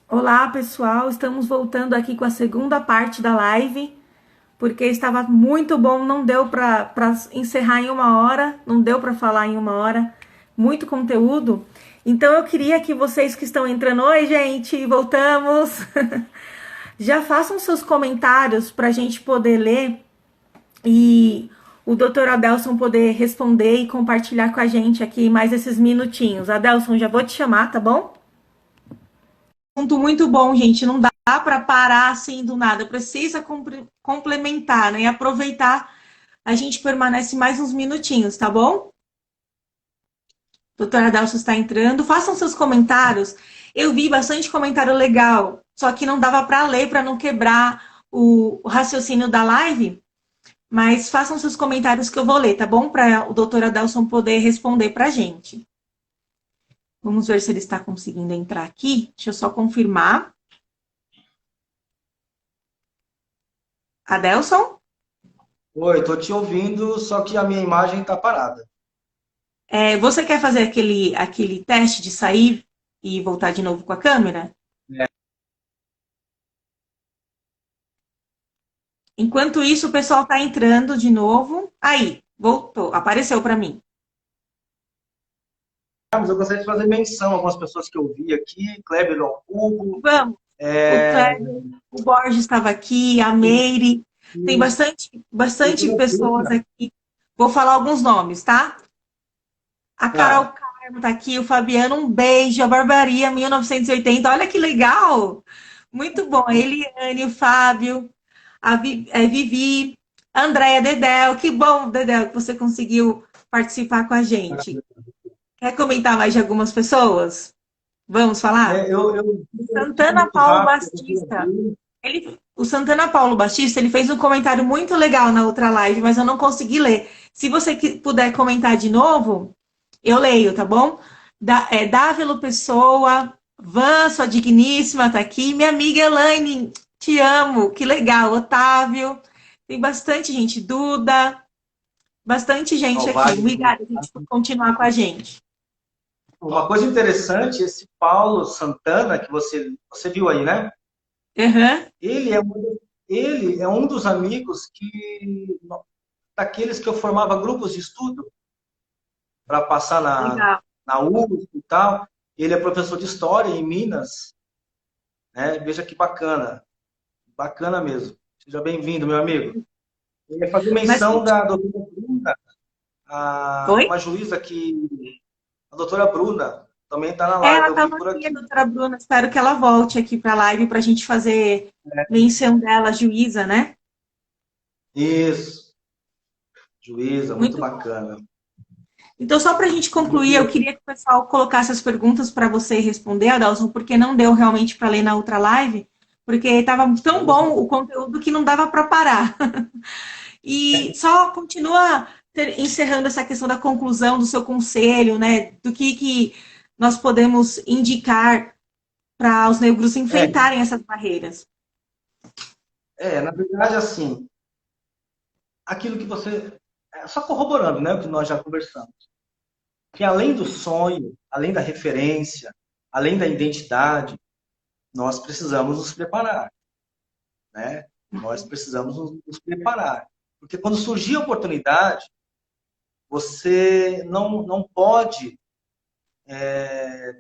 Olá, pessoal. Estamos voltando aqui com a segunda parte da live, porque estava muito bom, não deu para encerrar em uma hora, não deu para falar em uma hora, muito conteúdo. Então eu queria que vocês que estão entrando, oi, gente, voltamos. Já façam seus comentários para a gente poder ler e o Dr. Adelson poder responder e compartilhar com a gente aqui mais esses minutinhos. Adelson, já vou te chamar, tá bom? Assunto muito bom, gente. Não dá para parar assim do nada. Precisa complementar, né? E aproveitar. A gente permanece mais uns minutinhos, tá bom? Doutora Adelso está entrando. Façam seus comentários. Eu vi bastante comentário legal, só que não dava para ler para não quebrar o raciocínio da live. Mas façam seus comentários que eu vou ler, tá bom? Para o doutor Adelson poder responder para a gente. Vamos ver se ele está conseguindo entrar aqui. Deixa eu só confirmar. Adelson? Oi, tô te ouvindo, só que a minha imagem tá parada. Você quer fazer aquele teste de sair e voltar de novo com a câmera? É. Enquanto isso, o pessoal está entrando de novo. Aí, voltou, apareceu para mim. Mas eu gostaria de fazer menção a algumas pessoas que eu vi aqui, Kleber ao Cubo, Vamos. O é, Kleber, o Borges estava aqui, a Meire. Tem bastante doutora pessoas Bruna. aqui. Vou falar alguns nomes, tá? A Carol Tá. Carmo tá aqui, o Fabiano, um beijo. A Barbaria, 1980. Olha que legal! Muito bom. A Eliane, o Fábio, a Vivi, a Andréia Dedéu. Que bom, Dedéu, que você conseguiu participar com a gente. Quer comentar mais de algumas pessoas? Vamos falar? Eu Santana muito Paulo rápido, doutora Batista. Bruna. O Santana Paulo Batista, ele fez um comentário muito legal na outra live, mas eu não consegui ler. Se você puder comentar de novo, eu leio, tá bom? Dávilo Pessoa, Van, sua digníssima, tá aqui. Minha amiga Elaine, te amo, que legal. Otávio, tem bastante gente. Duda, bastante gente aqui. Salvagem. Obrigada, gente, por continuar com a gente. Uma coisa interessante, esse Paulo Santana, que você viu aí, né? Aham, Ele é, ele é um dos amigos daqueles que eu formava grupos de estudo para passar legal. na USP e tal. Ele é professor de história em Minas, né? Veja que bacana. Bacana mesmo. Seja bem-vindo, meu amigo. Eu ia fazer Mas, menção da doutora Bruna, oi? uma juíza que. A doutora Bruna também está na live, Ela eu vi estava por aqui, a aqui. doutora Bruna. Espero que ela volte aqui para a live para a gente fazer menção dela, juíza, né? Isso, juíza, muito Muito bom. bacana. Então, só para a gente concluir, eu E, queria que o pessoal colocasse as perguntas para você responder, Adalson, porque não deu realmente para ler na outra live, porque estava tão vamos bom lá. o conteúdo que não dava para parar. E só continua encerrando essa questão da conclusão do seu conselho, né? Do que nós podemos indicar para os negros É, enfrentarem essas barreiras. na verdade, assim, aquilo que você. Só corroborando, né, o que nós já conversamos. Que além do sonho, além da referência, além da identidade, nós precisamos nos preparar, né? Nós precisamos nos preparar. Porque quando surgir a oportunidade, você não pode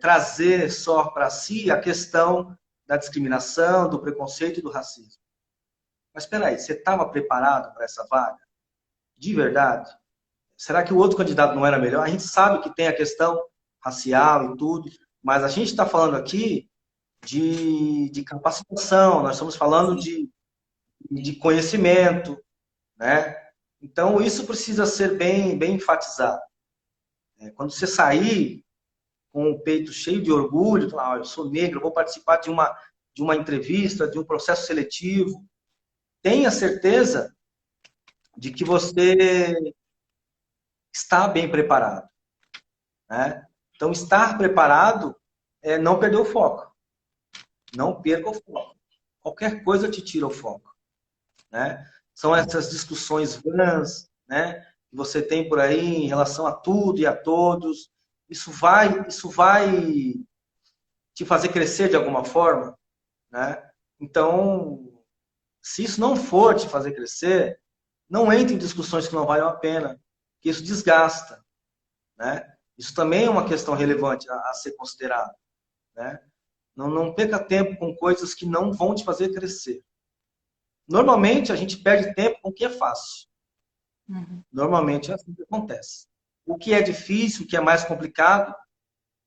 trazer só para si a questão da discriminação, do preconceito e do racismo. Mas espera aí, você estava preparado para essa vaga? De verdade? Será que o outro candidato não era melhor? A gente sabe que tem a questão racial e tudo, mas a gente está falando aqui de capacitação, nós estamos falando de conhecimento, né? Então, isso precisa ser bem enfatizado. Quando você sair com o peito cheio de orgulho, falar, ah, eu sou negro, eu vou participar de uma entrevista, de um processo seletivo, tenha certeza de que você está bem preparado, né? Então, estar preparado é não perder o foco. Não perca o foco. Qualquer coisa te tira o foco, né? São essas discussões vãs, né, que você tem por aí em relação a tudo e a todos. Isso vai te fazer crescer de alguma forma, né? Então, se isso não for te fazer crescer, não entre em discussões que não valem a pena, que isso desgasta, né? Isso também é uma questão relevante a ser considerada, né? Não perca tempo com coisas que não vão te fazer crescer. Normalmente, a gente perde tempo com o que é fácil. Normalmente, é assim que acontece. O que é difícil, o que é mais complicado,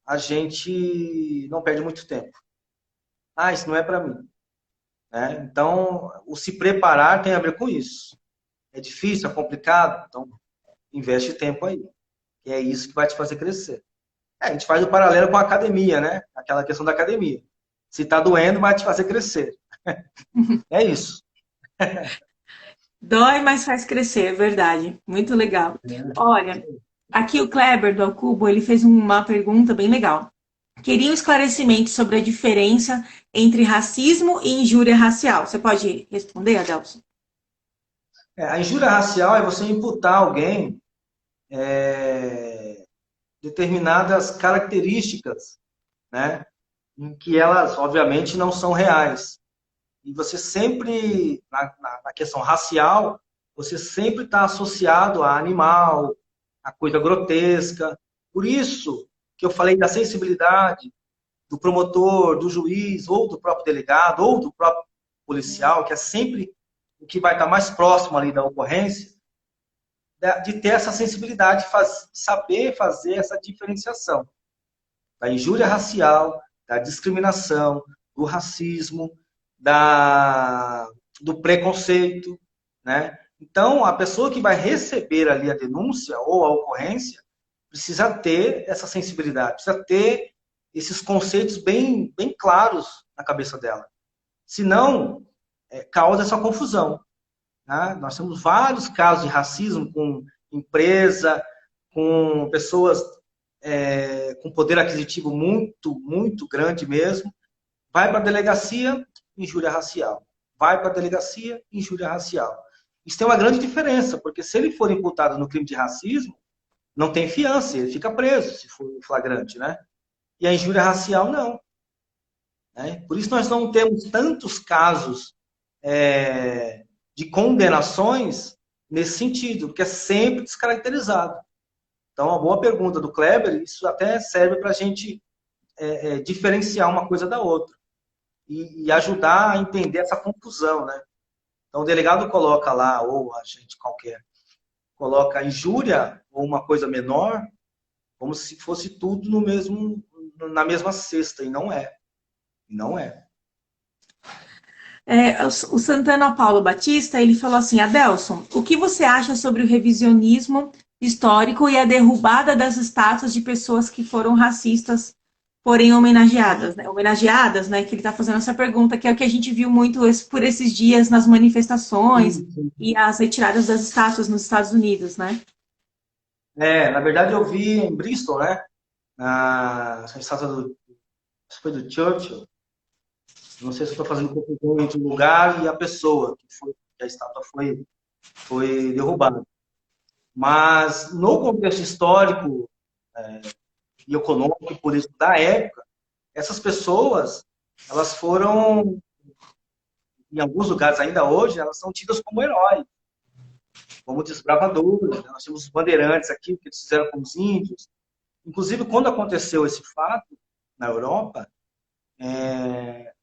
a gente não perde muito tempo. Ah, isso não é para mim, né? Então, o se preparar tem a ver com isso. É difícil, é complicado, então investe tempo aí. E é isso que vai te fazer crescer. A gente faz o paralelo com a academia, né? Aquela questão da academia. Se tá doendo, vai te fazer crescer. É isso. Dói, mas faz crescer, é verdade. Muito legal. Olha, aqui o Kleber do Alcubo, ele fez uma pergunta bem legal. Queria um esclarecimento sobre a diferença entre racismo e injúria racial. Você pode responder, Adelson? A injúria racial é você imputar a alguém determinadas características, né? Em que elas, obviamente, não são reais. E você sempre, na questão racial, você sempre está associado a animal, a coisa grotesca. Por isso que eu falei da sensibilidade do promotor, do juiz, ou do próprio delegado, ou do próprio policial, que é sempre o que vai estar mais próximo ali da ocorrência, de ter essa sensibilidade, saber fazer essa diferenciação da injúria racial, da discriminação, do racismo, do preconceito, né? Então, a pessoa que vai receber ali a denúncia ou a ocorrência precisa ter essa sensibilidade, precisa ter esses conceitos bem, bem claros na cabeça dela. Senão, causa essa confusão. Né? Nós temos vários casos de racismo com empresa, com pessoas com poder aquisitivo muito, muito grande mesmo. Vai para a delegacia, injúria racial. Vai para a delegacia, injúria racial. Isso tem uma grande diferença, porque se ele for imputado no crime de racismo, não tem fiança, ele fica preso, se for flagrante, né? E a injúria racial, não. Né? Por isso nós não temos tantos casos de condenações nesse sentido, porque é sempre descaracterizado. Então, uma boa pergunta do Kleber, isso até serve para a gente diferenciar uma coisa da outra e ajudar a entender essa confusão, né? Então, o delegado coloca lá, ou a gente qualquer, coloca injúria ou uma coisa menor, como se fosse tudo na mesma cesta, e não é. Não é. O Santana Paulo Batista, ele falou assim, Adelson, o que você acha sobre o revisionismo histórico e a derrubada das estátuas de pessoas que foram racistas, porém homenageadas, né? Homenageadas, né? Que ele está fazendo essa pergunta, que é o que a gente viu muito por esses dias nas manifestações e as retiradas das estátuas nos Estados Unidos, né? Na verdade eu vi em Bristol, né? A estátua foi do Churchill. Não sei se estou fazendo confusão entre o lugar e a pessoa que a estátua foi derrubada. Mas no contexto histórico e econômico e político da época, essas pessoas, elas foram, em alguns lugares ainda hoje, elas são tidas como heróis, como desbravadores. Nós temos os bandeirantes aqui, que eles fizeram com os índios. Inclusive, quando aconteceu esse fato na Europa,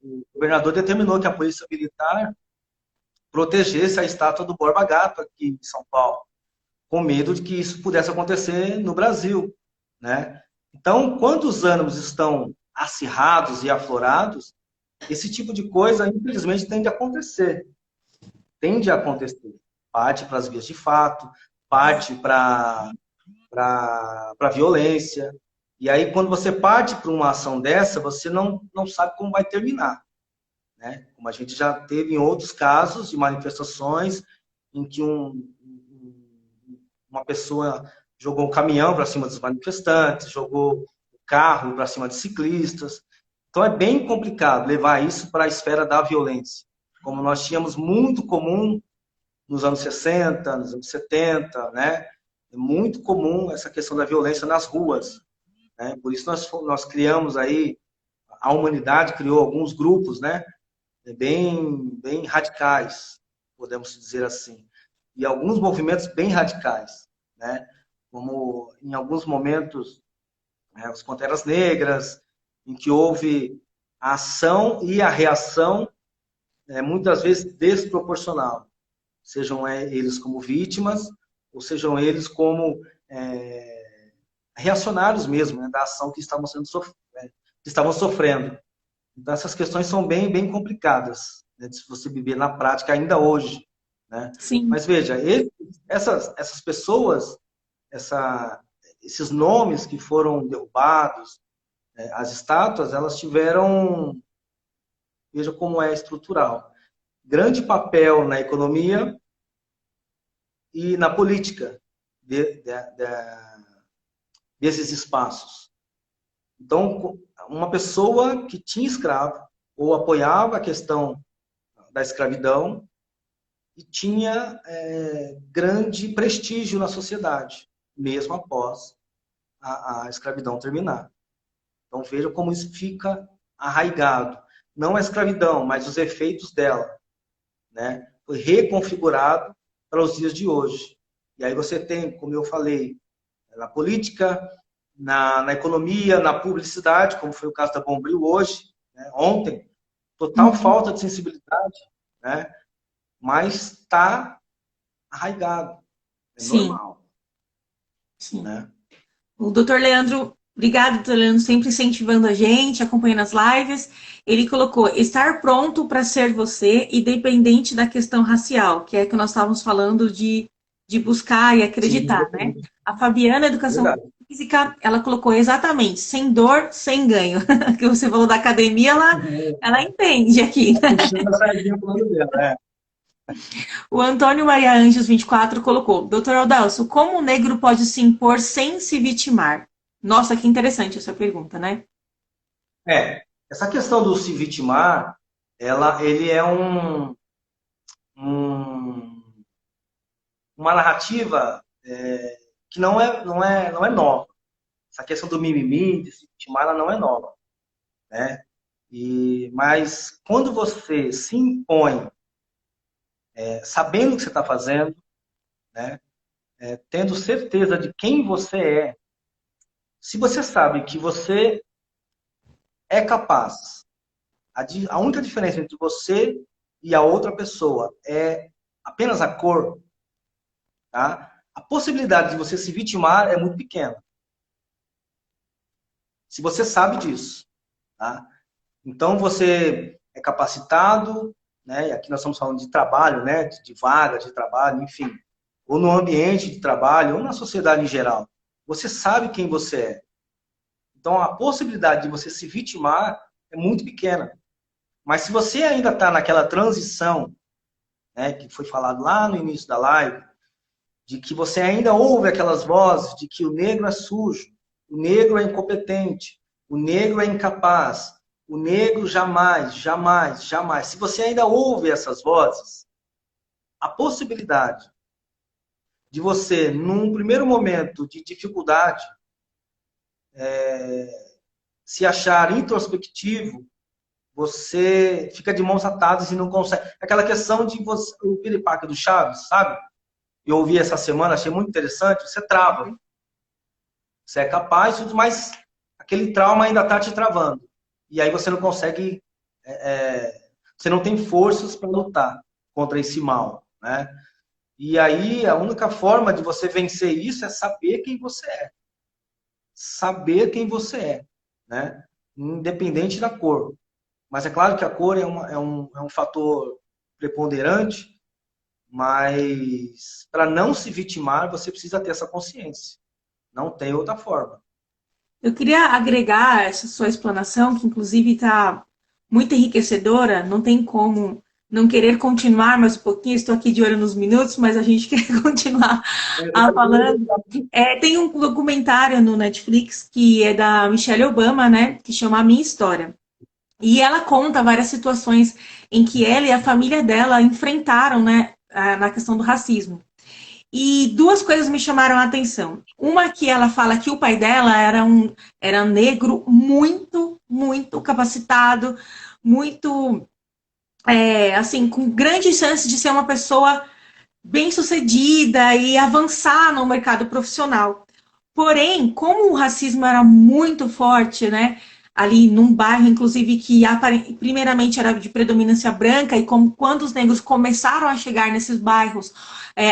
o governador determinou que a polícia militar protegesse a estátua do Borba Gato aqui em São Paulo, com medo de que isso pudesse acontecer no Brasil, né? Então, quando os ânimos estão acirrados e aflorados, esse tipo de coisa, infelizmente, tende a acontecer. Tende a acontecer. Parte para as vias de fato, parte para a violência. E aí, quando você parte para uma ação dessa, você não sabe como vai terminar. Né? Como a gente já teve em outros casos de manifestações em que uma pessoa jogou um caminhão para cima dos manifestantes, jogou o carro para cima de ciclistas. Então é bem complicado levar isso para a esfera da violência, como nós tínhamos muito comum nos anos 60, nos anos 70, né? É muito comum essa questão da violência nas ruas. Né? Por isso nós criamos aí, a humanidade criou alguns grupos, né, bem radicais, podemos dizer assim, e alguns movimentos bem radicais, né, como em alguns momentos os Panteras Negras, em que houve a ação e a reação, muitas vezes desproporcional, sejam eles como vítimas, ou sejam eles como reacionários mesmo, né, da ação que que estavam sofrendo. Então, essas questões são bem complicadas, né, de você viver na prática ainda hoje. Né? Sim. Mas veja, essas pessoas, esses nomes que foram derrubados, as estátuas, elas tiveram, veja como é estrutural, grande papel na economia e na política desses espaços. Então, uma pessoa que tinha escravo ou apoiava a questão da escravidão e tinha grande prestígio na sociedade, mesmo após a escravidão terminar. Então, veja como isso fica arraigado. Não a escravidão, mas os efeitos dela. Né? Foi reconfigurado para os dias de hoje. E aí você tem, como eu falei, na política, na economia, na publicidade, como foi o caso da Bombril hoje, né? Ontem, total falta de sensibilidade, né? Mas está arraigado, é Sim. normal. Sim. Né? O doutor Leandro, obrigado, doutor Leandro, sempre incentivando a gente, acompanhando as lives. Ele colocou, estar pronto para ser você, independente da questão racial, que é que nós estávamos falando de buscar e acreditar, Sim, né? A Fabiana, Educação verdade. Física, ela colocou exatamente, sem dor, sem ganho. Que você falou da academia, ela entende aqui. Puxando a sardinha pro lado dela, O Antônio Maria Anjos 24 colocou, doutor Aldalso, como o negro pode se impor sem se vitimar? Nossa, que interessante essa pergunta, né? Essa questão do se vitimar, ele é uma narrativa que não é nova. Essa questão do mimimi, de se vitimar, ela não é nova. Né? Mas quando você se impõe sabendo o que você está fazendo, né? Tendo certeza de quem você é, se você sabe que você é capaz, a única diferença entre você e a outra pessoa é apenas a cor, tá? A possibilidade de você se vitimar é muito pequena. Se você sabe disso, tá? Então você é capacitado, né? E aqui nós estamos falando de trabalho, né? De vaga de trabalho, enfim, ou no ambiente de trabalho, ou na sociedade em geral. Você sabe quem você é. Então a possibilidade de você se vitimar é muito pequena. Mas se você ainda está naquela transição, né, que foi falado lá no início da live, de que você ainda ouve aquelas vozes de que o negro é sujo, o negro é incompetente, o negro é incapaz, o negro jamais, jamais, jamais. Se você ainda ouve essas vozes, a possibilidade de você, num primeiro momento de dificuldade, se achar introspectivo, você fica de mãos atadas e não consegue. Aquela questão de você, o piripaque do Chaves, sabe? Eu ouvi essa semana, achei muito interessante. Você trava. Você é capaz, mas aquele trauma ainda está te travando. E aí você não consegue, você não tem forças para lutar contra esse mal, né? E aí a única forma de você vencer isso é saber quem você é. Saber quem você é, né? Independente da cor. Mas é claro que a cor é um fator preponderante, mas para não se vitimar, você precisa ter essa consciência. Não tem outra forma. Eu queria agregar essa sua explanação, que inclusive está muito enriquecedora, não tem como não querer continuar mais um pouquinho, estou aqui de olho nos minutos, mas a gente quer continuar falando. Tem um documentário no Netflix que é da Michelle Obama, né, que chama A Minha História. E ela conta várias situações em que ela e a família dela enfrentaram, né, na questão do racismo. E duas coisas me chamaram a atenção. Uma que ela fala que o pai dela era um negro muito muito capacitado, muito, assim, com grandes chances de ser uma pessoa bem-sucedida e avançar no mercado profissional. Porém, como o racismo era muito forte, né? Ali num bairro, inclusive, que primeiramente era de predominância branca, e como quando os negros começaram a chegar nesses bairros,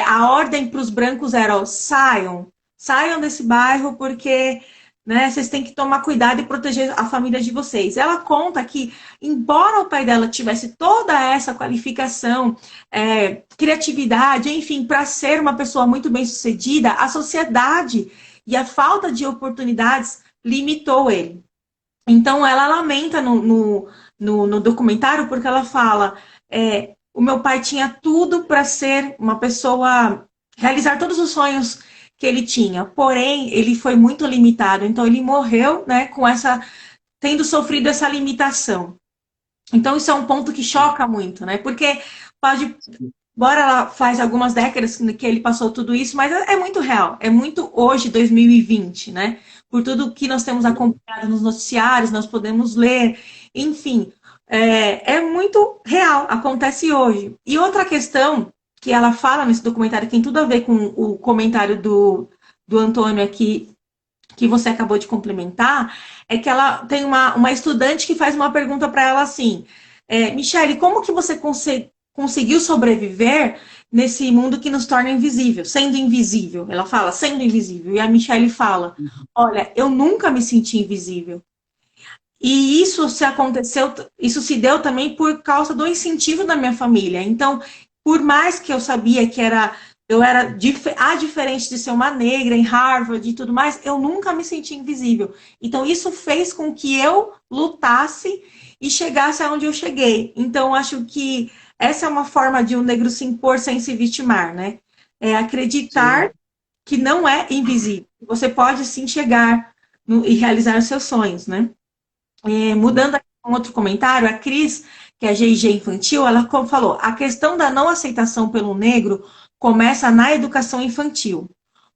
a ordem para os brancos era: ó, saiam, saiam desse bairro, porque, né, vocês têm que tomar cuidado e proteger a família de vocês. Ela conta que, embora o pai dela tivesse toda essa qualificação, criatividade, enfim, para ser uma pessoa muito bem sucedida, a sociedade e a falta de oportunidades limitou ele. Então, ela lamenta no documentário, porque ela fala: o meu pai tinha tudo para ser uma pessoa, realizar todos os sonhos que ele tinha, porém, ele foi muito limitado. Então, ele morreu, né, com tendo sofrido essa limitação. Então, isso é um ponto que choca muito, né? Porque pode, embora ela faz algumas décadas que ele passou tudo isso, mas é muito real, é muito hoje, 2020, né? Por tudo que nós temos acompanhado nos noticiários, nós podemos ler, enfim, é muito real, acontece hoje. E outra questão que ela fala nesse documentário, que tem tudo a ver com o comentário do Antônio aqui, que você acabou de complementar, é que ela tem uma estudante que faz uma pergunta para ela assim: Michele, como que você conseguiu sobreviver nesse mundo que nos torna invisível, sendo invisível? Ela fala, sendo invisível. E a Michele fala: olha, eu nunca me senti invisível. E isso se deu também por causa do incentivo da minha família. Então, por mais que eu sabia que eu era diferente de ser uma negra em Harvard e tudo mais, eu nunca me senti invisível. Então, isso fez com que eu lutasse e chegasse aonde eu cheguei. Então, acho que essa é uma forma de um negro se impor sem se vitimar, né? É acreditar Sim. que não é invisível. Você pode sim chegar e realizar os seus sonhos, né? Mudando aqui um outro comentário, a Cris, que é GG Infantil, ela falou: a questão da não aceitação pelo negro começa na educação infantil,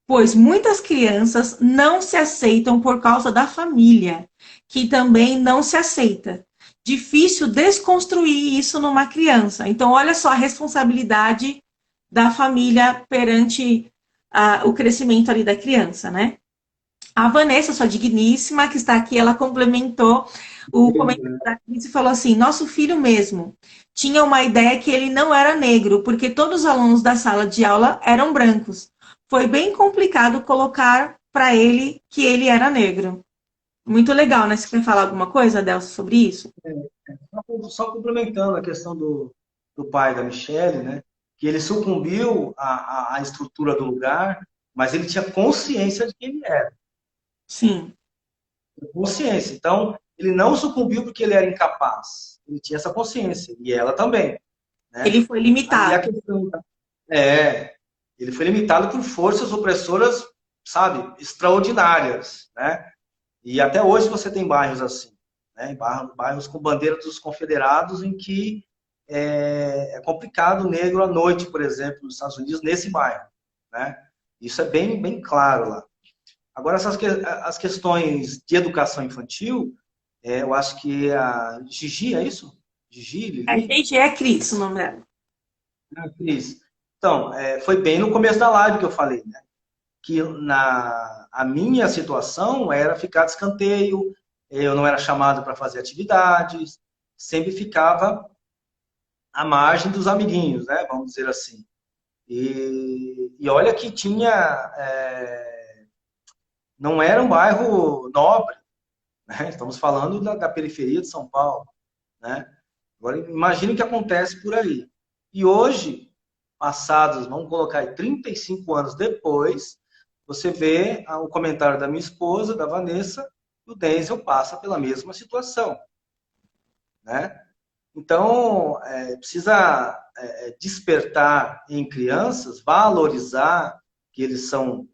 pois muitas crianças não se aceitam por causa da família, que também não se aceita. Difícil desconstruir isso numa criança. Então, olha só a responsabilidade da família perante o crescimento ali da criança, né? A Vanessa, sua digníssima, que está aqui, ela complementou o comentário da Cris e falou assim: nosso filho mesmo tinha uma ideia que ele não era negro, porque todos os alunos da sala de aula eram brancos. Foi bem complicado colocar para ele que ele era negro. Muito legal, né? Você quer falar alguma coisa, Adelso, sobre isso? Só complementando a questão do pai da Michelle, né? Que ele sucumbiu à estrutura do lugar, mas ele tinha consciência de quem ele era. Sim. Consciência. Então, ele não sucumbiu porque ele era incapaz. Ele tinha essa consciência. E ela também, né? Ele foi Aí a limitado. questão ele foi limitado por forças opressoras, sabe, extraordinárias, né? E até hoje você tem bairros assim, né? Bairros com bandeira dos confederados em que é complicado o negro à noite, por exemplo, nos Estados Unidos, nesse bairro, né? Isso é bem, bem claro lá. Agora, as questões de educação infantil, eu acho que a Gigi, é isso? Gigi, A Lili? gente é Cris, o nome dela. Cris. Então, foi bem no começo da live que eu falei, né? Que a minha situação era ficar de escanteio, eu não era chamado para fazer atividades, sempre ficava à margem dos amiguinhos, né? Vamos dizer assim. E olha que tinha. Não era um bairro nobre, né? Estamos falando da periferia de São Paulo, né? Agora, imagine o que acontece por aí. E hoje, passados, vamos colocar aí, 35 anos depois, você vê o comentário da minha esposa, da Vanessa, e o Denzel passa pela mesma situação, né? Então, precisa despertar em crianças, valorizar que eles são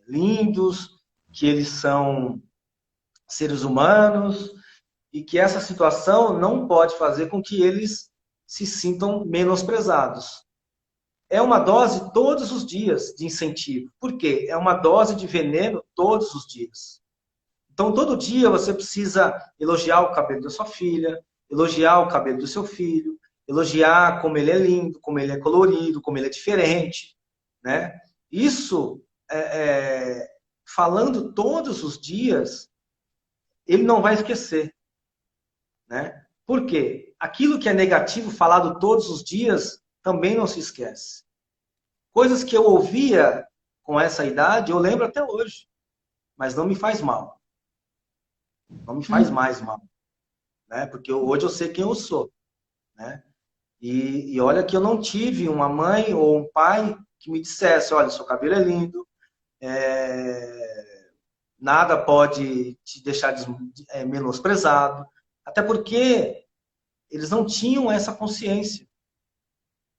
lindos, que eles são seres humanos, e que essa situação não pode fazer com que eles se sintam menosprezados. É uma dose todos os dias de incentivo. Por quê? É uma dose de veneno todos os dias. Então, todo dia você precisa elogiar o cabelo da sua filha, elogiar o cabelo do seu filho, elogiar como ele é lindo, como ele é colorido, como ele é diferente, né? Isso, falando todos os dias, ele não vai esquecer, né? Por quê? Aquilo que é negativo falado todos os dias também não se esquece. Coisas que eu ouvia com essa idade, eu lembro até hoje, mas não me faz mal. Não me faz mais mal, né? Porque hoje eu sei quem eu sou, né? E olha que eu não tive uma mãe ou um pai que me dissesse, olha, seu cabelo é lindo, nada pode te deixar menosprezado. Até porque eles não tinham essa consciência,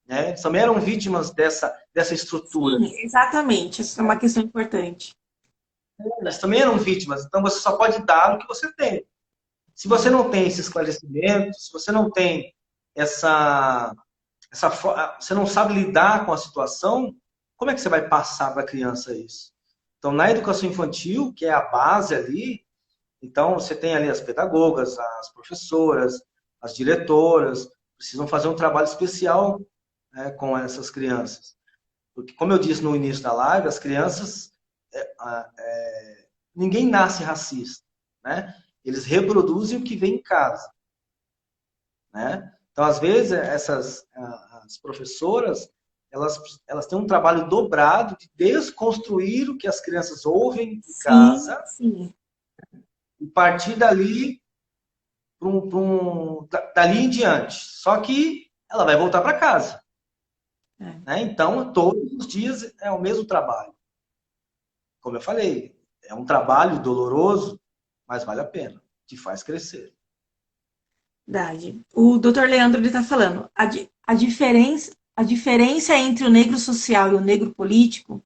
né? Eles também eram vítimas dessa estrutura. Sim, exatamente. Essa é uma questão importante. Eles também eram vítimas. Então você só pode dar o que você tem. Se você não tem esse esclarecimento, se você não tem você não sabe lidar com a situação, como é que você vai passar para a criança isso? Então, na educação infantil, que é a base ali, então você tem ali as pedagogas, as professoras, as diretoras, precisam fazer um trabalho especial, né, com essas crianças. Porque, como eu disse no início da live, as crianças, ninguém nasce racista, né? Eles reproduzem o que vem em casa, né? Então, às vezes, as professoras, elas têm um trabalho dobrado de desconstruir o que as crianças ouvem em casa, sim. E partir dali, dali em diante. Só que ela vai voltar para casa. Né? Então, todos os dias é o mesmo trabalho. Como eu falei, é um trabalho doloroso, mas vale a pena. Te faz crescer. Verdade. O Dr. Leandro está falando, a diferença entre o negro social e o negro político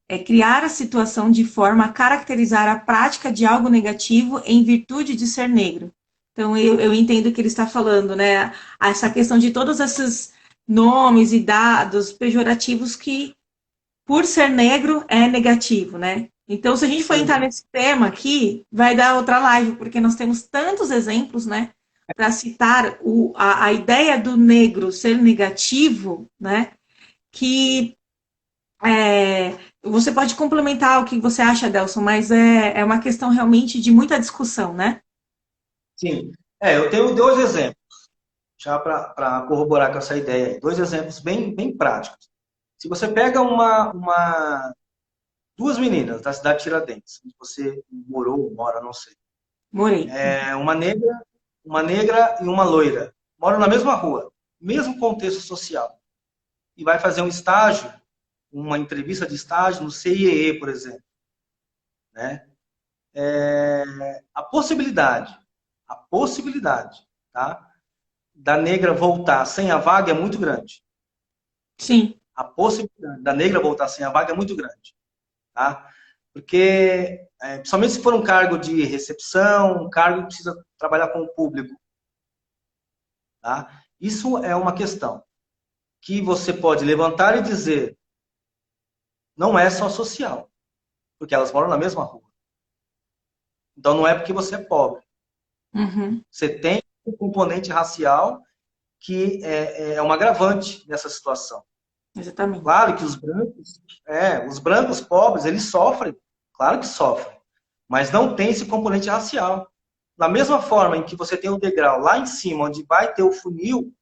é criar a situação de forma a caracterizar a prática de algo negativo em virtude de ser negro. Então, eu entendo que ele está falando, né? Essa questão de todos esses nomes e dados pejorativos que, por ser negro, é negativo, né? Então, se a gente for entrar nesse tema aqui, vai dar outra live, porque nós temos tantos exemplos, né? Para citar a ideia do negro ser negativo, né? Que você pode complementar o que você acha, Delson, mas é uma questão realmente de muita discussão, né? Sim. Eu tenho dois exemplos, já para corroborar com essa ideia. Dois exemplos bem, bem práticos. Se você pega duas meninas da cidade de Tiradentes, onde você mora, não sei. Morei. Uma negra e uma loira. Moram na mesma rua, mesmo contexto social. E vai fazer um estágio, uma entrevista de estágio no CIEE, por exemplo. Né? A possibilidade, tá? Da negra voltar sem a vaga é muito grande. Sim. A possibilidade da negra voltar sem a vaga é muito grande. Tá? Porque, principalmente se for um cargo de recepção, um cargo que precisa trabalhar com o público. Tá? Isso é uma questão que você pode levantar e dizer, não é só social, porque elas moram na mesma rua. Então não é porque você é pobre. Uhum. Você tem um componente racial que é um agravante nessa situação. Exatamente. Claro que os brancos pobres, eles sofrem, claro que sofrem, mas não tem esse componente racial. Da mesma forma em que você tem o degrau lá em cima, onde vai ter o funil,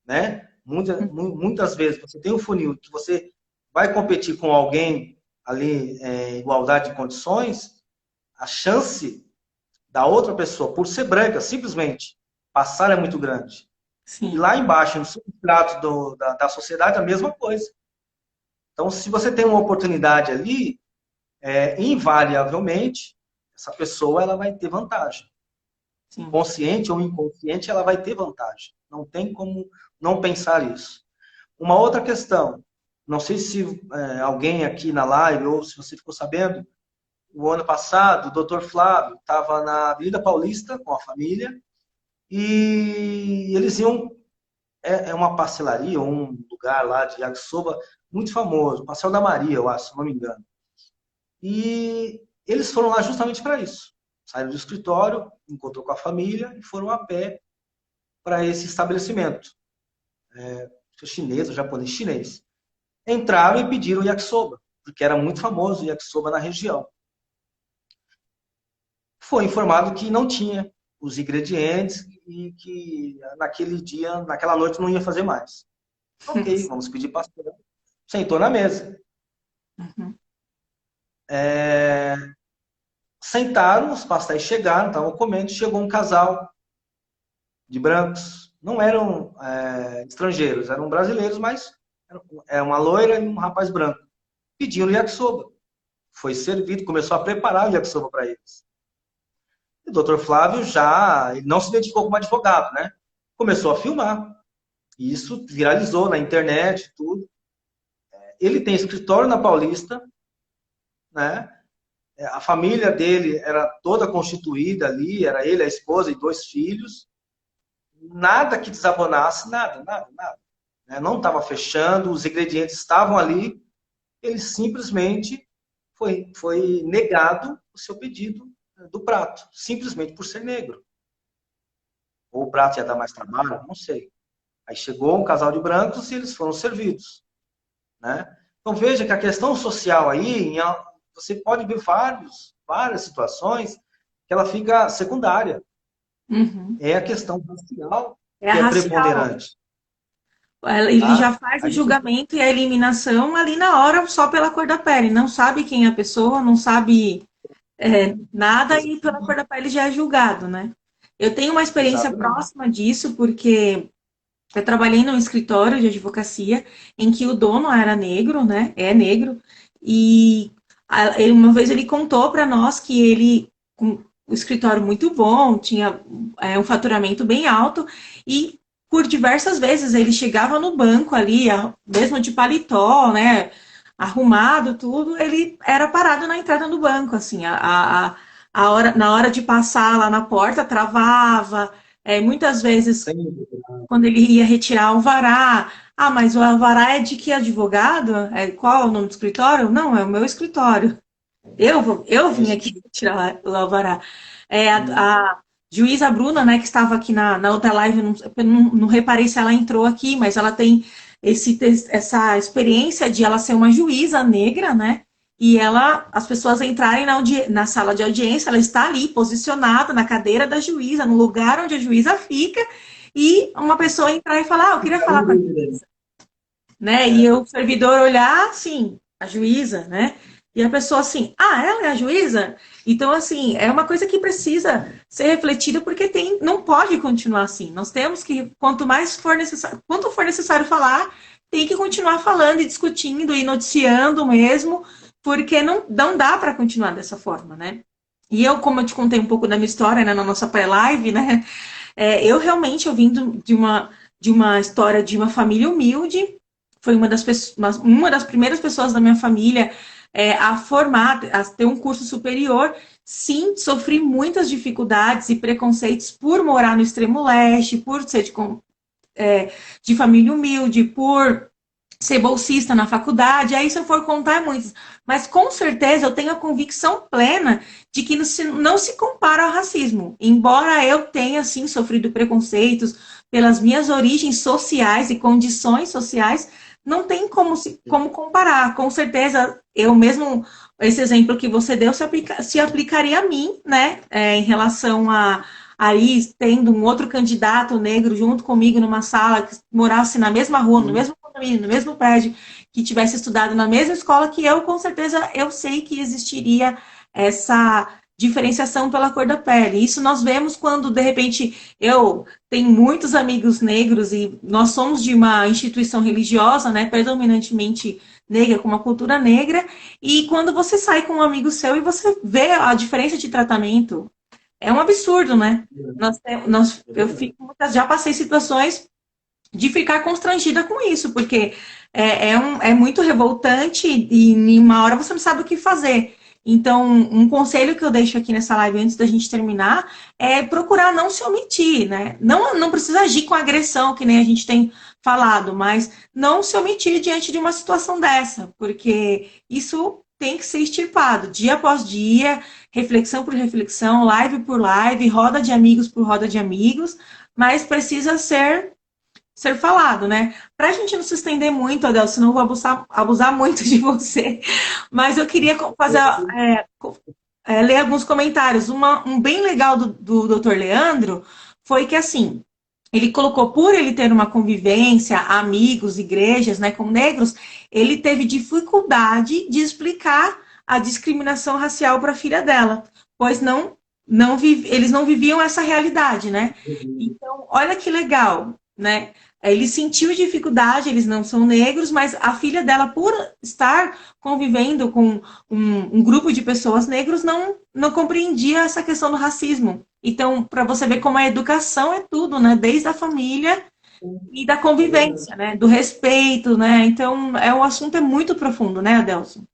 né? Muitas vezes você tem um funil que você vai competir com alguém ali em igualdade de condições, a chance da outra pessoa, por ser branca, simplesmente passar é muito grande. Sim. E lá embaixo, no substrato da sociedade, a mesma coisa. Então, se você tem uma oportunidade ali, invariavelmente, essa pessoa ela vai ter vantagem. Sim. Consciente ou inconsciente, ela vai ter vantagem. Não tem como não pensar isso. Uma outra questão, não sei se alguém aqui na live, ou se você ficou sabendo, o ano passado, o Dr. Flávio estava na Avenida Paulista com a família, e eles iam, uma pastelaria, um lugar lá de yakisoba muito famoso, Pastel da Maria, eu acho, se não me engano. E Eles foram lá justamente para isso. Saíram do escritório, encontrou com a família e foram a pé para esse estabelecimento. Chinês ou japonês, chinês. Entraram e pediram yakisoba, porque era muito famoso o yakisoba na região. Foi informado que não tinha os ingredientes e que naquele dia, naquela noite, não ia fazer mais. Ok, vamos pedir pastel. Sentou na mesa. Uhum. Sentaram, os pastéis chegaram, estavam comendo, chegou um casal de brancos. Não eram estrangeiros, eram brasileiros, mas é uma loira e um rapaz branco. Pediram yakisoba. Foi servido, começou a preparar o yakisoba para eles. O doutor Flávio ele não se identificou como advogado, né? Começou a filmar. E isso viralizou na internet, tudo. Ele tem escritório na Paulista, né? A família dele era toda constituída ali, era ele, a esposa e 2 filhos. Nada que desabonasse, nada. Né? Não estava fechando, os ingredientes estavam ali. Ele simplesmente foi negado o seu pedido do prato, simplesmente por ser negro. Ou o prato ia dar mais trabalho, não sei. Aí chegou um casal de brancos e eles foram servidos. Né? Então veja que a questão social aí, você pode ver várias situações que ela fica secundária. Uhum. É a questão racial É que é racial. preponderante. Ele já Tá? faz o julgamento e a eliminação ali na hora só pela cor da pele. Não sabe quem é a pessoa, não sabe nada e pela cor da pele já é julgado, né? Eu tenho uma experiência Exatamente. próxima disso, porque eu trabalhei num escritório de advocacia em que o dono era negro, né? É negro. E uma vez ele contou para nós que ele, com o escritório muito bom, tinha um faturamento bem alto e por diversas vezes ele chegava no banco ali, mesmo de paletó, né? Arrumado, tudo, ele era parado na entrada do banco, assim, na hora de passar lá na porta, travava, muitas vezes quando ele ia retirar o alvará. Ah, mas o alvará é de que advogado? Qual é o nome do escritório? Não, é o meu escritório. Eu vim aqui retirar o alvará. A juíza Bruna, né, que estava aqui na outra live, não reparei se ela entrou aqui, mas ela tem essa experiência de ela ser uma juíza negra, né? E as pessoas entrarem na sala de audiência, ela está ali posicionada na cadeira da juíza, no lugar onde a juíza fica, e uma pessoa entrar e falar, eu queria falar com a juíza, né? E o servidor olhar, assim, a juíza, né? E a pessoa assim, ela é a juíza? Então, assim, é uma coisa que precisa ser refletida porque não pode continuar assim. Nós temos que, quanto for necessário falar, tem que continuar falando e discutindo e noticiando mesmo, porque não dá para continuar dessa forma, né? E eu, como eu te contei um pouco da minha história, né, na nossa pré-live, né? Eu realmente, eu vim de uma história de uma família humilde, foi uma das primeiras pessoas da minha família a ter um curso superior. Sim, sofri muitas dificuldades e preconceitos por morar no extremo leste, por ser de família humilde, por ser bolsista na faculdade, aí se eu for contar é muitos. Mas com certeza eu tenho a convicção plena de que não se compara ao racismo. Embora eu tenha, sim, sofrido preconceitos pelas minhas origens sociais e condições sociais, não tem como comparar. Com certeza, eu mesmo, esse exemplo que você deu se aplicaria a mim, né? Em relação a aí tendo um outro candidato negro junto comigo numa sala, que morasse na mesma rua, no mesmo condomínio, no mesmo prédio, que tivesse estudado na mesma escola que eu, com certeza eu sei que existiria essa diferenciação pela cor da pele. Isso nós vemos quando, de repente, eu tenho muitos amigos negros e nós somos de uma instituição religiosa, né, predominantemente negra, com uma cultura negra, e quando você sai com um amigo seu e você vê a diferença de tratamento, é um absurdo, né? Já passei situações de ficar constrangida com isso, porque é muito revoltante e em uma hora você não sabe o que fazer. Então, um conselho que eu deixo aqui nessa live antes da gente terminar é procurar não se omitir, né? Não precisa agir com agressão, que nem a gente tem falado, mas não se omitir diante de uma situação dessa, porque isso tem que ser extirpado, dia após dia, reflexão por reflexão, live por live, roda de amigos por roda de amigos, mas precisa ser falado, né? Para a gente não se estender muito, Adel, senão eu vou abusar muito de você, mas eu queria fazer, ler alguns comentários. Um bem legal do Dr. Leandro foi que, assim, ele colocou, por ele ter uma convivência, amigos, igrejas, né, com negros, ele teve dificuldade de explicar a discriminação racial para a filha dela, pois eles não viviam essa realidade, né? Então, olha que legal, né? Ele sentiu dificuldade, eles não são negros, mas a filha dela, por estar convivendo com um grupo de pessoas negros, não compreendia essa questão do racismo. Então, para você ver como a educação é tudo, né? Desde a família e da convivência, né? Do respeito, né? Então, o assunto é muito profundo, né, Adelson?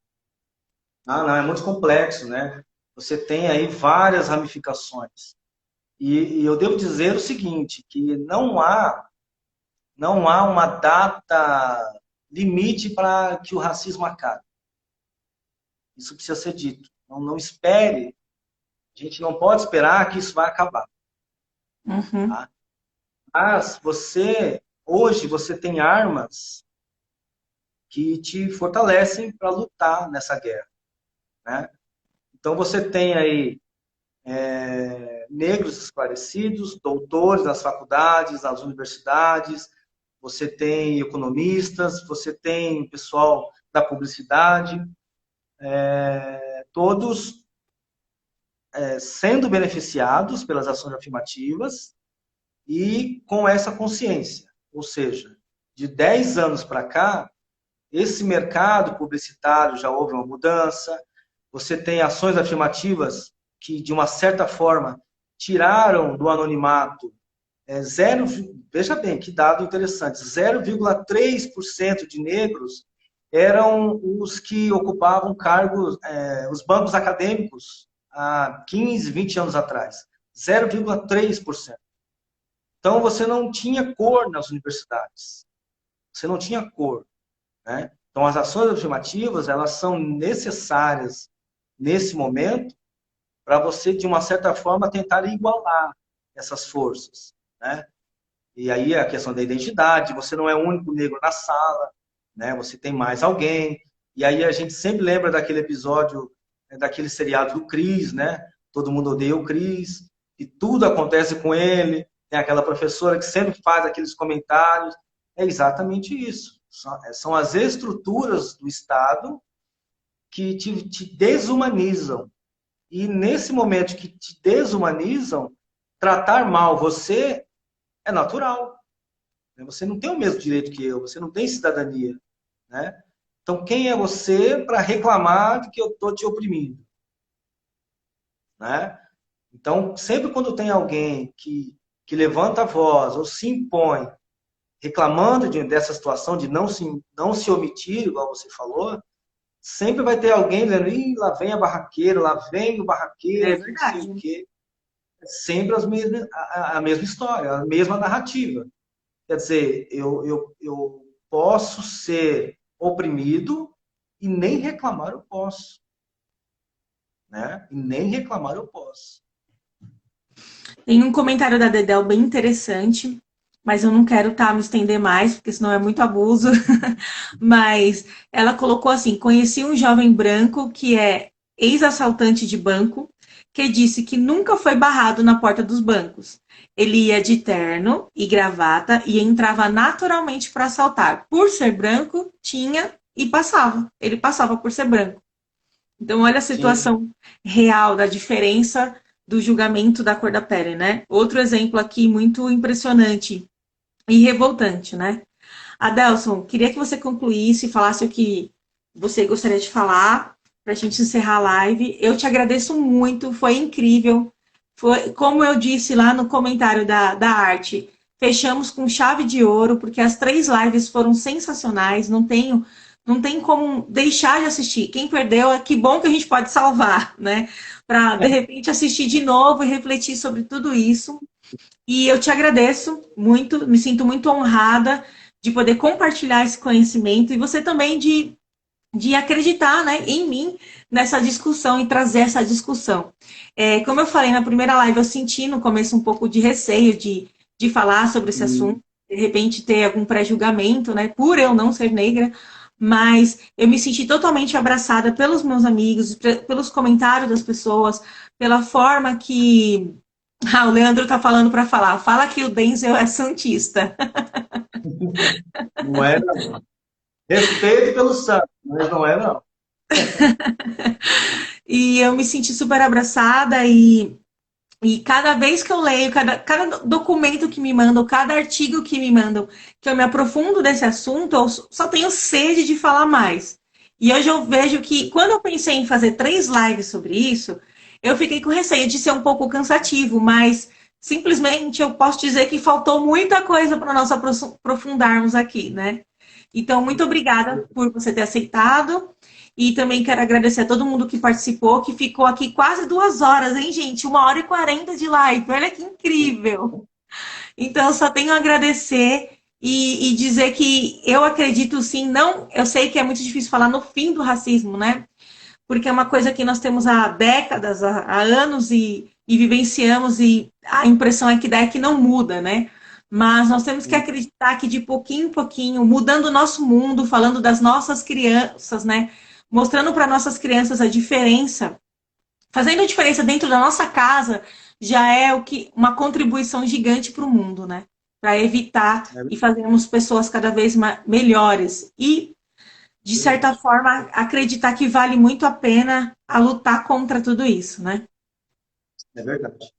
Ah, não, é muito complexo, né? Você tem aí várias ramificações. E eu devo dizer o seguinte, que não há uma data limite para que o racismo acabe. Isso precisa ser dito. Não espere, a gente não pode esperar que isso vai acabar. Uhum. Tá? Mas hoje você tem armas que te fortalecem para lutar nessa guerra, né? Então você tem aí negros esclarecidos, doutores nas faculdades, nas universidades, você tem economistas, você tem pessoal da publicidade, todos sendo beneficiados pelas ações afirmativas e com essa consciência. Ou seja, de 10 anos para cá, esse mercado publicitário já houve uma mudança, você tem ações afirmativas que, de uma certa forma, tiraram do anonimato veja bem, que dado interessante, 0,3% de negros eram os que ocupavam cargos, os bancos acadêmicos há 15, 20 anos atrás. 0,3%. Então, você não tinha cor nas universidades. Você não tinha cor, né? Então, as ações afirmativas, elas são necessárias nesse momento para você, de uma certa forma, tentar igualar essas forças, né? E aí a questão da identidade, você não é o único negro na sala, né? Você tem mais alguém. E aí a gente sempre lembra daquele episódio, daquele seriado do Chris, né? Todo mundo odeia o Chris, e tudo acontece com ele. Tem aquela professora que sempre faz aqueles comentários. É exatamente isso. São as estruturas do Estado que te desumanizam. E nesse momento que te desumanizam, tratar mal você é natural. Você não tem o mesmo direito que eu, você não tem cidadania, né? Então, quem é você para reclamar de que eu estou te oprimindo? Né? Então, sempre quando tem alguém que levanta a voz ou se impõe reclamando dessa situação de não se omitir, igual você falou, sempre vai ter alguém dizendo, ih, lá vem a barraqueira, lá vem o barraqueiro, É não sei verdade. o quê. É sempre a mesma história, a mesma narrativa. Quer dizer, eu posso ser oprimido e nem reclamar eu posso. Né? E nem reclamar eu posso. Tem um comentário da Dedel bem interessante, mas eu não quero me estender mais, porque senão é muito abuso. Mas ela colocou assim: conheci um jovem branco que é ex-assaltante de banco, que disse que nunca foi barrado na porta dos bancos. Ele ia de terno e gravata e entrava naturalmente para assaltar. Por ser branco, tinha e passava. Ele passava por ser branco. Então, olha a Sim. situação real da diferença do julgamento da cor da pele, né? Outro exemplo aqui muito impressionante e revoltante, né? Adelson, queria que você concluísse e falasse o que você gostaria de falar para a gente encerrar a live. Eu te agradeço muito, foi incrível. Foi, como eu disse lá no comentário da arte, fechamos com chave de ouro, porque as 3 lives foram sensacionais. Não tem como deixar de assistir. Quem perdeu, que bom que a gente pode salvar, né? Para, de repente, assistir de novo e refletir sobre tudo isso. E eu te agradeço muito, me sinto muito honrada de poder compartilhar esse conhecimento e você também de de acreditar, né, em mim, nessa discussão e trazer essa discussão. Como eu falei na primeira live, eu senti no começo um pouco de receio de falar sobre esse assunto, Hum. de repente ter algum pré-julgamento, né, por eu não ser negra, mas eu me senti totalmente abraçada pelos meus amigos, pelos comentários das pessoas, pela forma que... Ah, o Leandro tá falando para falar. Fala que o Denzel é santista. Não é, não. Respeito pelo santo, mas não é, não. E eu me senti super abraçada e cada vez que eu leio, cada documento que me mandam, cada artigo que me mandam, que eu me aprofundo desse assunto, eu só tenho sede de falar mais. E hoje eu vejo que, quando eu pensei em fazer 3 lives sobre isso, eu fiquei com receio de ser um pouco cansativo, mas simplesmente eu posso dizer que faltou muita coisa para nós aprofundarmos aqui, né? Então, muito obrigada por você ter aceitado. E também quero agradecer a todo mundo que participou, que ficou aqui quase 2 horas, hein, gente? 1h40 de live. Olha que incrível! Então, eu só tenho a agradecer e dizer que eu acredito sim, não. Eu sei que é muito difícil falar no fim do racismo, né? Porque é uma coisa que nós temos há décadas, há anos e vivenciamos, e a impressão é que dá é que não muda, né? Mas nós temos que acreditar que de pouquinho em pouquinho, mudando o nosso mundo, falando das nossas crianças, né? Mostrando para nossas crianças a diferença, fazendo a diferença dentro da nossa casa, já é o que uma contribuição gigante para o mundo, né? Para evitar É e fazermos pessoas cada vez melhores e de certa verdade. forma, acreditar que vale muito a pena a lutar contra tudo isso, né? É verdade.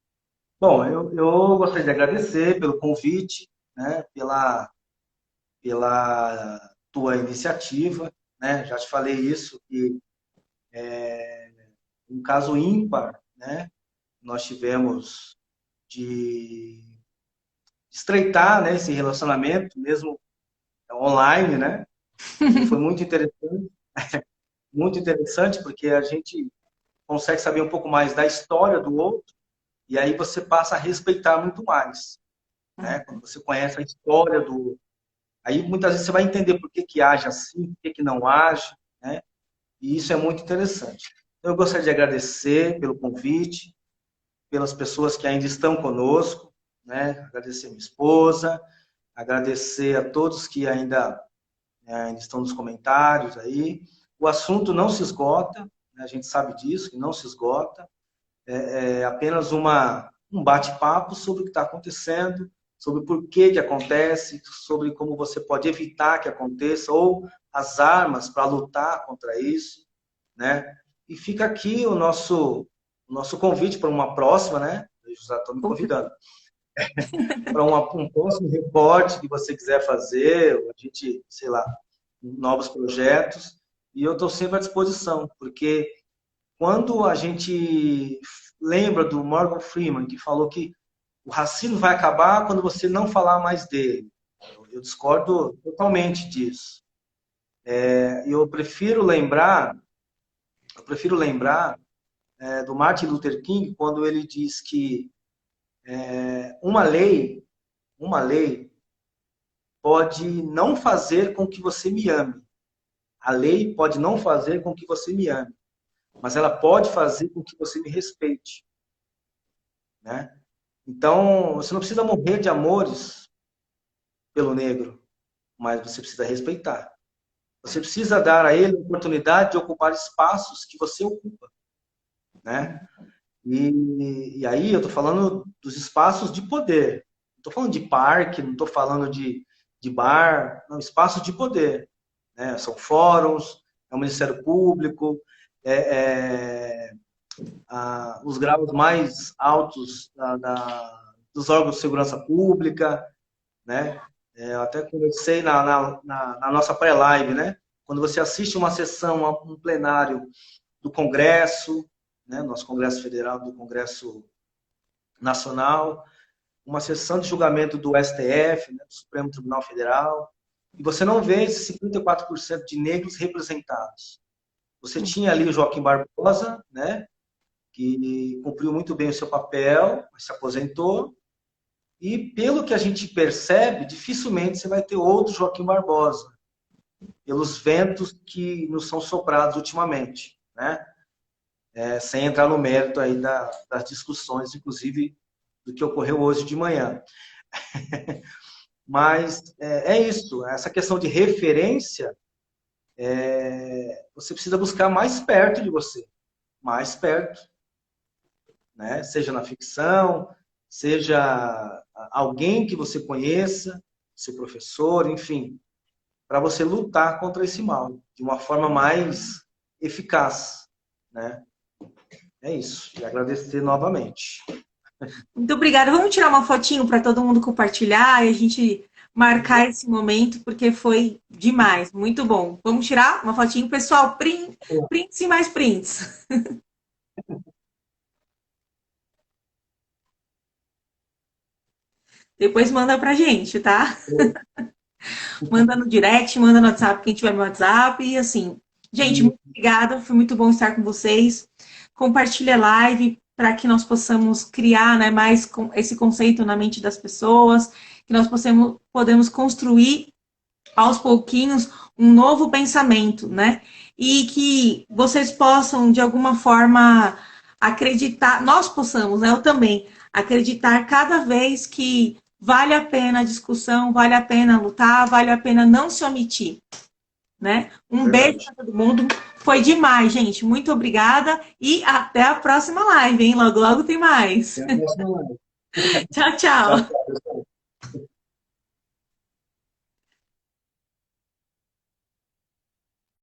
Bom, eu gostaria de agradecer pelo convite, né, pela tua iniciativa, né? Já te falei isso, que um caso ímpar, né? Nós tivemos de estreitar, né, esse relacionamento, mesmo online, né? E foi muito interessante, porque a gente consegue saber um pouco mais da história do outro, e aí você passa a respeitar muito mais, né? Quando você conhece a história do outro. Aí muitas vezes você vai entender por que que age assim, por que que não age, né? E isso é muito interessante. Então, eu gostaria de agradecer pelo convite, pelas pessoas que ainda estão conosco, né? Agradecer a minha esposa, agradecer a todos que ainda estão nos comentários aí. O assunto não se esgota, né? A gente sabe disso, que não se esgota. É apenas um bate-papo sobre o que está acontecendo, sobre por que que acontece, sobre como você pode evitar que aconteça, ou as armas para lutar contra isso, né? E fica aqui o nosso convite para uma próxima, né? Eu já estou me convidando para um próximo reporte que você quiser fazer, ou a gente, sei lá, novos projetos. E eu estou sempre à disposição, porque quando a gente lembra do Morgan Freeman, que falou que o racismo vai acabar quando você não falar mais dele. Eu discordo totalmente disso. Eu prefiro lembrar do Martin Luther King quando ele diz que uma lei, uma lei pode não fazer com que você me ame. A lei pode não fazer com que você me ame, mas ela pode fazer com que você me respeite, né? Então, você não precisa morrer de amores pelo negro, mas você precisa respeitar. Você precisa dar a ele a oportunidade de ocupar espaços que você ocupa, né? E aí eu estou falando dos espaços de poder. Não estou falando de parque, não estou falando de bar, não, espaços de poder, né? São fóruns, é o Ministério Público, é, os graus mais altos dos órgãos de segurança pública, né? Eu até conversei na nossa pré-live, né? Quando você assiste uma sessão, um plenário do Congresso, né? Nosso Congresso Federal, do Congresso Nacional, uma sessão de julgamento do STF, né? Do Supremo Tribunal Federal, e você não vê esses 54% de negros representados. Você tinha ali o Joaquim Barbosa, né? Que cumpriu muito bem o seu papel, mas se aposentou. E pelo que a gente percebe, dificilmente você vai ter outro Joaquim Barbosa, pelos ventos que nos são soprados ultimamente, né? Sem entrar no mérito aí das discussões, inclusive do que ocorreu hoje de manhã. Mas é isso, essa questão de referência, você precisa buscar mais perto de você, mais perto, né? Seja na ficção, seja alguém que você conheça, seu professor, enfim, para você lutar contra esse mal de uma forma mais eficaz, né? É isso. E agradecer novamente. Muito obrigada. Vamos tirar uma fotinho para todo mundo compartilhar e a gente marcar esse momento, porque foi demais. Muito bom. Vamos tirar uma fotinho, pessoal. Prints e mais prints. Depois manda pra gente, tá? Manda no direct, manda no WhatsApp, quem tiver no WhatsApp. E assim, gente, muito obrigada. Foi muito bom estar com vocês. Compartilhe a live para que nós possamos criar, né, mais esse conceito na mente das pessoas, que nós podemos construir aos pouquinhos um novo pensamento, né? E que vocês possam, de alguma forma, acreditar, nós possamos, né? Eu também, acreditar cada vez que vale a pena a discussão, vale a pena lutar, vale a pena não se omitir, né? Um beijo para todo mundo. Foi demais, gente. Muito obrigada e até a próxima live, hein? Logo, logo tem mais. Até a próxima live. Tchau, Tchau, tchau. tchau, pessoal.